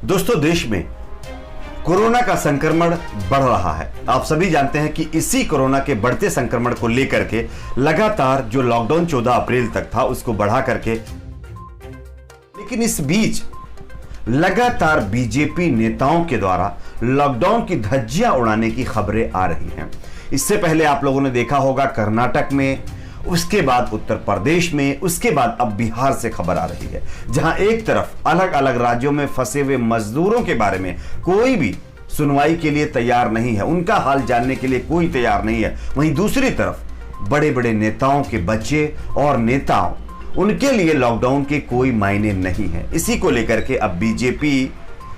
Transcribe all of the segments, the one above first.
दोस्तों, देश में कोरोना का संक्रमण बढ़ रहा है। आप सभी जानते हैं कि इसी कोरोना के बढ़ते संक्रमण को लेकर के लगातार जो लॉकडाउन 14 अप्रैल तक था उसको बढ़ा करके, लेकिन इस बीच लगातार बीजेपी नेताओं के द्वारा लॉकडाउन की धज्जियां उड़ाने की खबरें आ रही हैं। इससे पहले आप लोगों ने देखा होगा कर्नाटक में, उसके बाद उत्तर प्रदेश में, उसके बाद अब बिहार से खबर आ रही है, जहां एक तरफ अलग अलग राज्यों में फंसे हुए मजदूरों के बारे में कोई भी सुनवाई के लिए तैयार नहीं है, उनका हाल जानने के लिए कोई तैयार नहीं है। वहीं दूसरी तरफ बड़े बड़े नेताओं के बच्चे और नेताओं, उनके लिए लॉकडाउन के कोई मायने नहीं है। इसी को लेकर के अब बीजेपी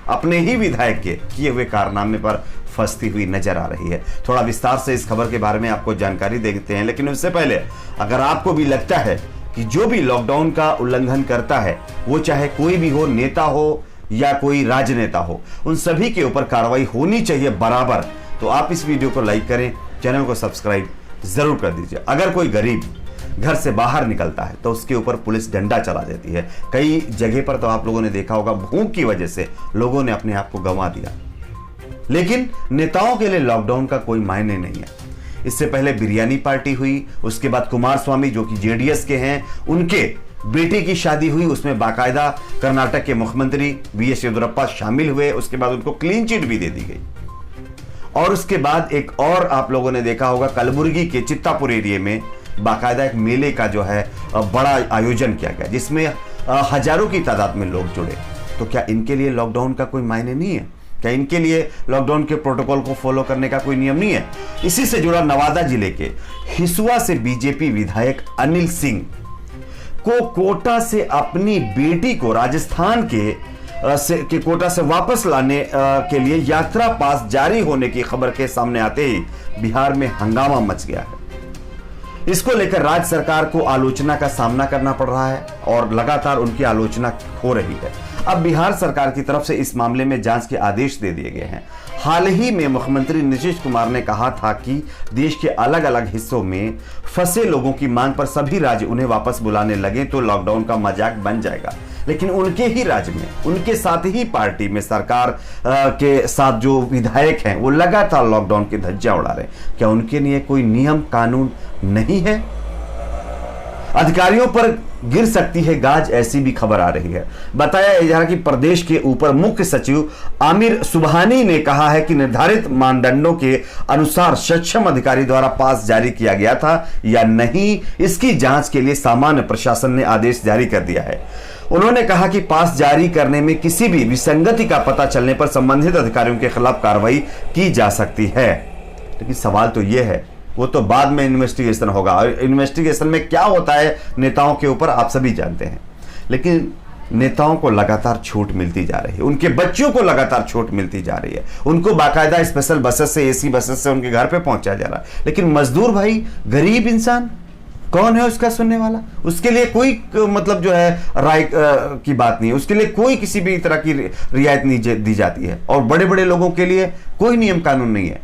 अपने ही विधायक के किए हुए कारनामे पर फंसती हुई नजर आ रही है। थोड़ा विस्तार से इस खबर के बारे में आपको जानकारी देते हैं, लेकिन उससे पहले अगर आपको भी लगता है कि जो भी लॉकडाउन का उल्लंघन करता है, वो चाहे कोई भी हो, नेता हो या कोई राजनेता हो, उन सभी के ऊपर कार्रवाई होनी चाहिए बराबर, तो आप इस वीडियो को लाइक करें, चैनल को सब्सक्राइब जरूर कर दीजिए। अगर कोई गरीब घर से बाहर निकलता है तो उसके ऊपर पुलिस डंडा चला देती है। कई जगह पर तो आप लोगों ने देखा होगा, भूख की वजह से लोगों ने अपने आप को गंवा दिया। लेकिन नेताओं के लिए लॉकडाउन का कोई मायने नहीं है। इससे पहले बिरयानी पार्टी हुई, उसके बाद कुमारस्वामी जो कि जेडीएस के हैं, उनके बेटे की शादी हुई, उसमें बाकायदा कर्नाटक के मुख्यमंत्री वीएस येदियुरप्पा शामिल हुए। उसके बाद उनको क्लीन चिट भी दे दी गई। और उसके बाद एक और आप लोगों ने देखा होगा, कलबुर्गी के चित्तापुर एरिया में बाकायदा एक मेले का जो है बड़ा आयोजन किया गया, जिसमें हजारों की तादाद में लोग जुड़े। तो क्या इनके लिए लॉकडाउन का कोई मायने नहीं है? क्या इनके लिए लॉकडाउन के प्रोटोकॉल को फॉलो करने का कोई नियम नहीं है? इसी से जुड़ा नवादा जिले के हिसुआ से बीजेपी विधायक अनिल सिंह को कोटा से अपनी बेटी को राजस्थान के कोटा से वापस लाने के लिए यात्रा पास जारी होने की खबर के सामने आते ही बिहार में हंगामा मच गया है। इसको लेकर राज्य सरकार को आलोचना का सामना करना पड़ रहा है और लगातार उनकी आलोचना हो रही है। अब बिहार सरकार की तरफ से इस मामले में जांच के आदेश दे दिए गए हैं। हाल ही में मुख्यमंत्री नीतीश कुमार ने कहा था कि देश के अलग अलग हिस्सों में फंसे लोगों की मांग पर सभी राज्य उन्हें वापस बुलाने लगे तो लॉकडाउन का मजाक बन जाएगा। लेकिन उनके ही राज्य में, उनके साथ ही पार्टी में, सरकार के साथ जो विधायक हैं वो लगातार लॉकडाउन की धज्जियां उड़ा रहे हैं। क्या उनके लिए कोई नियम कानून नहीं है? अधिकारियों पर गिर सकती है गाज, ऐसी भी खबर आ रही है। बताया जा रहा कि प्रदेश के ऊपर मुख्य सचिव आमिर सुबहानी ने कहा है कि निर्धारित मानदंडों के अनुसार सक्षम अधिकारी द्वारा पास जारी किया गया था या नहीं, इसकी जांच के लिए सामान्य प्रशासन ने आदेश जारी कर दिया है। उन्होंने कहा कि पास जारी करने में किसी भी विसंगति का पता चलने पर संबंधित अधिकारियों के खिलाफ कार्रवाई की जा सकती है। लेकिन सवाल तो यह है, वो तो बाद में इन्वेस्टिगेशन होगा, और इन्वेस्टिगेशन में क्या होता है नेताओं के ऊपर आप सभी जानते हैं। लेकिन नेताओं को लगातार छूट मिलती जा रही है, उनके बच्चों को लगातार छूट मिलती जा रही है, उनको बाकायदा स्पेशल बसेस से, एसी बसेस से उनके घर पे पहुंचाया जा रहा है। लेकिन मजदूर भाई, गरीब इंसान कौन है उसका सुनने वाला? उसके लिए कोई मतलब जो है राय की बात नहीं है, उसके लिए कोई किसी भी तरह की रियायत नहीं दी जाती है। और बड़े बड़े लोगों के लिए कोई नियम कानून नहीं है।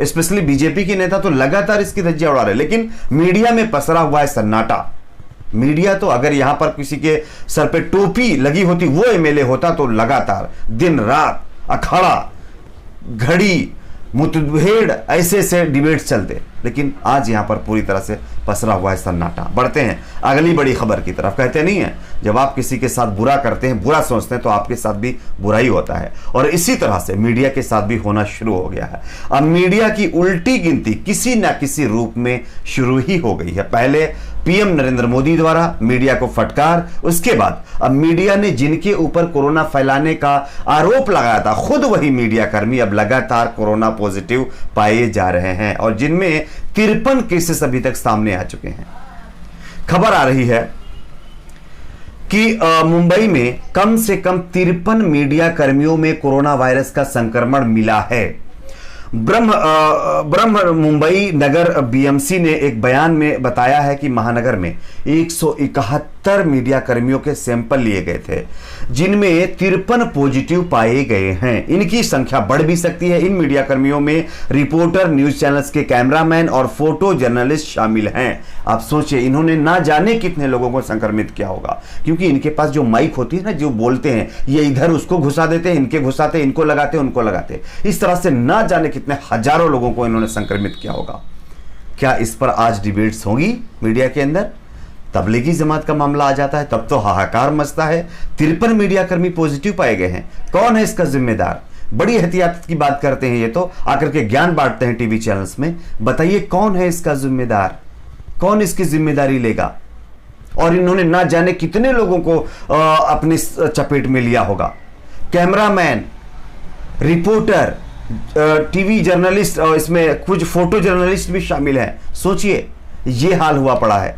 स्पेशली बीजेपी के नेता तो लगातार इसकी धज्जियां उड़ा रहे हैं। लेकिन मीडिया में पसरा हुआ है सन्नाटा। मीडिया तो अगर यहां पर किसी के सर पे टोपी लगी होती, वो एमएलए होता, तो लगातार दिन रात अखाड़ा, घड़ी, मुठभेड़, ऐसे डिबेट्स चलते। लेकिन आज यहां पर पूरी तरह से पसरा हुआ है सन्नाटा। बढ़ते हैं अगली बड़ी खबर की तरफ। कहते नहीं है, जब आप किसी के साथ बुरा करते हैं, बुरा सोचते हैं, तो आपके साथ भी बुरा ही होता है। और इसी तरह से मीडिया के साथ भी होना शुरू हो गया है। अब मीडिया की उल्टी गिनती किसी न किसी रूप में शुरू ही हो गई है। पहले पीएम नरेंद्र मोदी द्वारा मीडिया को फटकार, उसके बाद अब मीडिया ने जिनके ऊपर कोरोना फैलाने का आरोप लगाया था, खुद वही मीडिया कर्मी अब लगातार कोरोना पॉजिटिव पाए जा रहे हैं, और जिनमें 53 केसेस अभी तक सामने आ चुके हैं। खबर आ रही है कि मुंबई में कम से कम 53 मीडिया कर्मियों में कोरोना वायरस का संक्रमण मिला है। ब्रह्म मुंबई नगर बीएमसी ने एक बयान में बताया है कि महानगर में 171 मीडिया कर्मियों के सैंपल लिए गए थे, जिनमें 53 पॉजिटिव पाए गए हैं। इनकी संख्या बढ़ भी सकती है। इन मीडिया कर्मियों में रिपोर्टर, न्यूज चैनल्स के कैमरामैन और फोटो जर्नलिस्ट शामिल हैं। आप सोचिए, इन्होंने ना जाने कितने लोगों को संक्रमित किया होगा, क्योंकि इनके पास जो माइक होती है ना, जो बोलते हैं, ये इधर उसको घुसा देते हैं, इनके घुसाते, इनको लगाते, उनको लगाते। इस तरह से ना जाने कितने हजारों लोगों को इन्होंने संक्रमित किया होगा। क्या इस पर आज डिबेट्स होगी मीडिया के अंदर? तबलीगी जमात का मामला आ जाता है तब तो हाहाकार मचता है। 53 मीडिया कर्मी पॉजिटिव पाए गए हैं। कौन है इसका जिम्मेदार? बड़ी एहतियात की बात करते हैं ये तो, आकर के ज्ञान बांटते हैं टीवी चैनल्स में। बताइए कौन है इसका जिम्मेदार? कौन इसकी जिम्मेदारी लेगा? और इन्होंने ना जाने कितने लोगों को अपनी चपेट में लिया होगा। कैमरामैन, रिपोर्टर, टीवी जर्नलिस्ट, इसमें कुछ फोटो जर्नलिस्ट भी शामिल हैं। सोचिए, ये हाल हुआ पड़ा है।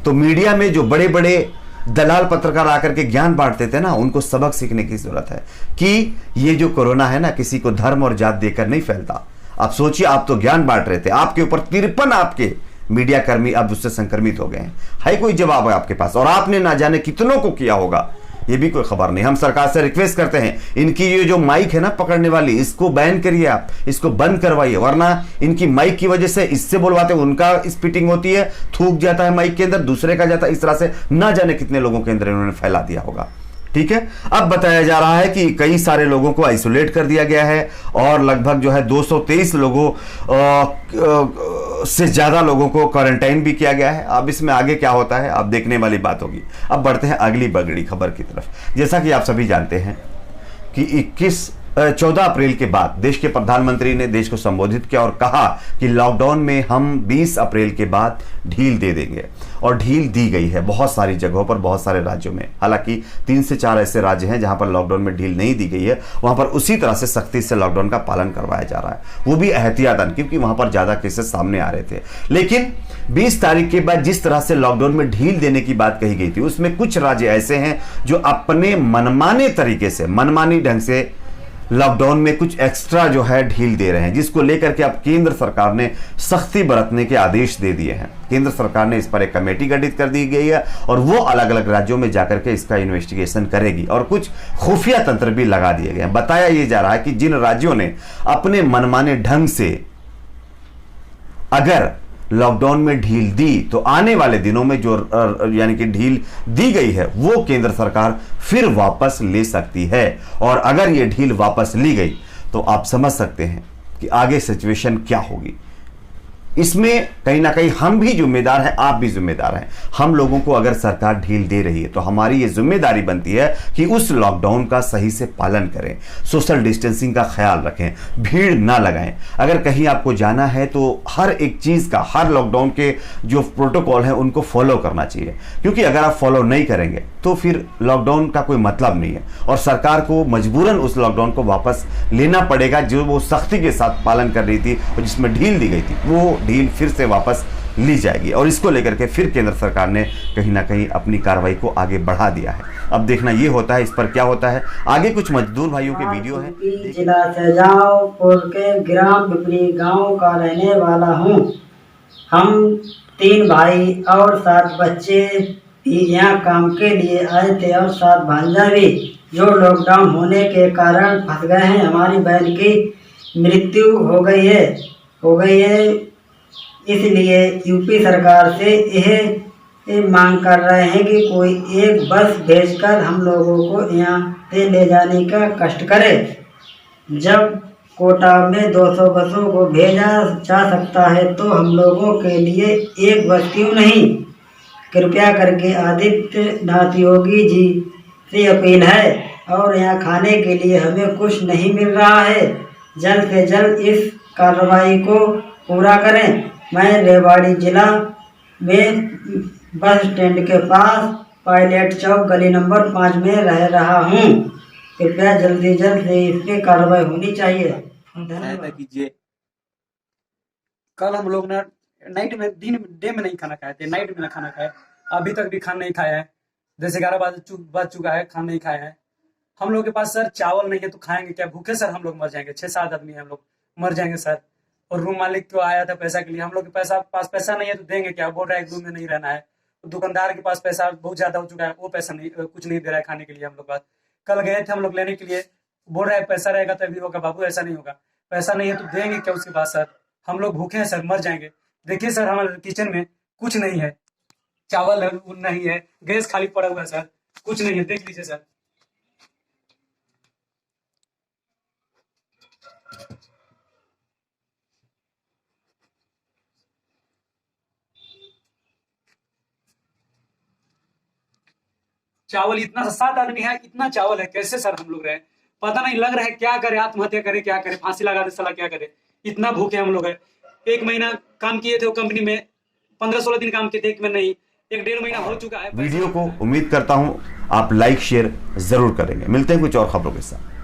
तो मीडिया में जो बड़े बड़े दलाल पत्रकार आकर के ज्ञान बांटते थे ना, उनको सबक सीखने की जरूरत है कि ये जो कोरोना है ना, किसी को धर्म और जात देकर नहीं फैलता। आप सोचिए, आप तो ज्ञान बांट रहे थे, आपके ऊपर 53 आपके मीडिया कर्मी अब उससे संक्रमित हो गए हैं। है कोई जवाब है आपके पास? और आपने ना जाने कितनों को किया होगा, ये भी कोई खबर नहीं। हम सरकार से रिक्वेस्ट करते हैं, इनकी ये जो माइक है ना पकड़ने वाली, इसको बैन करिए, आप इसको बंद करवाइए, वरना इनकी माइक की वजह से इससे बोलवाते उनका स्पीटिंग होती है, थूक जाता है माइक के अंदर, दूसरे का जाता है। इस तरह से ना जाने कितने लोगों के अंदर इन्होंने फैला दिया होगा। ठीक है, अब बताया जा रहा है कि कई सारे लोगों को आइसोलेट कर दिया गया है और लगभग जो है 223 लोगों से ज्यादा लोगों को क्वारंटाइन भी किया गया है। अब इसमें आगे क्या होता है, अब देखने वाली बात होगी। अब बढ़ते हैं अगली बगड़ी खबर की तरफ। जैसा कि आप सभी जानते हैं कि 14 अप्रैल के बाद देश के प्रधानमंत्री ने देश को संबोधित किया और कहा कि लॉकडाउन में हम 20 अप्रैल के बाद ढील दे देंगे, और ढील दी गई है बहुत सारी जगहों पर, बहुत सारे राज्यों में। हालांकि 3 से 4 ऐसे राज्य हैं जहां पर लॉकडाउन में ढील नहीं दी गई है, वहां पर उसी तरह से सख्ती से लॉकडाउन का पालन करवाया जा रहा है, वो भी एहतियातन, क्योंकि वहां पर ज्यादा केसेस सामने आ रहे थे। लेकिन 20 तारीख के बाद जिस तरह से लॉकडाउन में ढील देने की बात कही गई थी, उसमें कुछ राज्य ऐसे हैं जो अपने मनमाने तरीके से, मनमानी ढंग से लॉकडाउन में कुछ एक्स्ट्रा जो है ढील दे रहे हैं, जिसको लेकर के अब केंद्र सरकार ने सख्ती बरतने के आदेश दे दिए हैं। केंद्र सरकार ने इस पर एक कमेटी गठित कर दी गई है और वो अलग अलग राज्यों में जाकर के इसका इन्वेस्टिगेशन करेगी, और कुछ खुफिया तंत्र भी लगा दिए गए हैं। बताया ये जा रहा है कि जिन राज्यों ने अपने मनमाने ढंग से अगर लॉकडाउन में ढील दी, तो आने वाले दिनों में जो यानी कि ढील दी गई है वो केंद्र सरकार फिर वापस ले सकती है। और अगर ये ढील वापस ली गई तो आप समझ सकते हैं कि आगे सिचुएशन क्या होगी। इसमें कहीं ना कहीं हम भी जिम्मेदार हैं, आप भी जिम्मेदार हैं। हम लोगों को अगर सरकार ढील दे रही है तो हमारी ये जिम्मेदारी बनती है कि उस लॉकडाउन का सही से पालन करें, सोशल डिस्टेंसिंग का ख्याल रखें, भीड़ ना लगाएं। अगर कहीं आपको जाना है तो हर एक चीज़ का, हर लॉकडाउन के जो प्रोटोकॉल है उनको फॉलो करना चाहिए, क्योंकि अगर आप फॉलो नहीं करेंगे तो फिर लॉकडाउन का कोई मतलब नहीं है और सरकार को मजबूरन उस लॉकडाउन को वापस लेना पड़ेगा जो वो सख्ती के साथ पालन कर रही थी और जिसमें ढील दी गई थी, वो ढील फिर से वापस ली जाएगी। और इसको लेकर के फिर केंद्र सरकार ने कहीं ना कहीं अपनी कार्रवाई को आगे बढ़ा दिया है। अब देखना ये होता है इस पर क्या होता है आगे। कुछ मजदूर भाइयों के वीडियो है। जिला शाहजहाँपुर के ग्राम पिपरी गांव का रहने वाला हूं। हम 3 भाई और 7 बच्चे भी यहाँ काम के लिए आए थे और 7 भांजा भी, जो लॉकडाउन होने के कारण फंस गए हैं। हमारी बहन की मृत्यु हो गई है। इसलिए यूपी सरकार से यह मांग कर रहे हैं कि कोई एक बस भेजकर हम लोगों को यहाँ से ले जाने का कष्ट करे। जब कोटा में 200 बसों को भेजा जा सकता है तो हम लोगों के लिए एक बस क्यों नहीं? कृपया करके आदित्यनाथ योगी जी से अपील है। और यहाँ खाने के लिए हमें कुछ नहीं मिल रहा है। जल्द से जल्द इस कार्रवाई को पूरा करें। मैं रेवाड़ी जिला में बस स्टैंड के पास पायलट चौक गली नंबर 5 में रह रहा हूँ। कृपया जल्दी से इस पे कार्रवाई होनी चाहिए। सहायता कीजिए। कल हम लोग ना नाइट में डे में नहीं खाना खाए थे, नाइट में ना खाना खाए, अभी तक भी खाना नहीं खाया है। 10-11 बज चुका है, खाना नहीं खाया है। हम लोग के पास सर चावल नहीं है तो खाएंगे क्या? भूखे सर हम लोग मर जाएंगे। 6-7 आदमी हैं हम लोग, मर जाएंगे सर। और रूम मालिक तो आया था पैसा के लिए, हम लोग के पास पैसा नहीं है तो देंगे क्या? बोल रहा है एक रूम में नहीं रहना है। तो दुकानदार के पास पैसा बहुत ज्यादा हो चुका है, वो पैसा नहीं, कुछ नहीं दे रहा है खाने के लिए हम लोग पास। कल गए थे हम लोग लेने के लिए, बोल रहा है पैसा रहेगा तभी होगा। बाबू ऐसा नहीं होगा, पैसा नहीं है तो देंगे क्या उसके पास सर? हम लोग भूखे हैं सर, मर जाएंगे। देखिए सर हमारे किचन में कुछ नहीं है, चावल नहीं है, गैस खाली पड़ा हुआ है सर, कुछ नहीं है, देख लीजिए सर। चावल इतना सा, 7 आदमी है, इतना चावल है, कैसे सर हम लोग रहे? पता नहीं, लग रहा है क्या करे, आत्महत्या करे, क्या करे, फांसी लगा दे साला, क्या करे? इतना भूखे हम लोग है। 1 महीना काम किए थे वो कंपनी में, 15-16 दिन काम किए थे, 1 में नहीं, 1-1.5 महीना हो चुका है। वीडियो को उम्मीद करता हूं आप लाइक शेयर जरूर करेंगे। मिलते हैं कुछ और खबरों के साथ।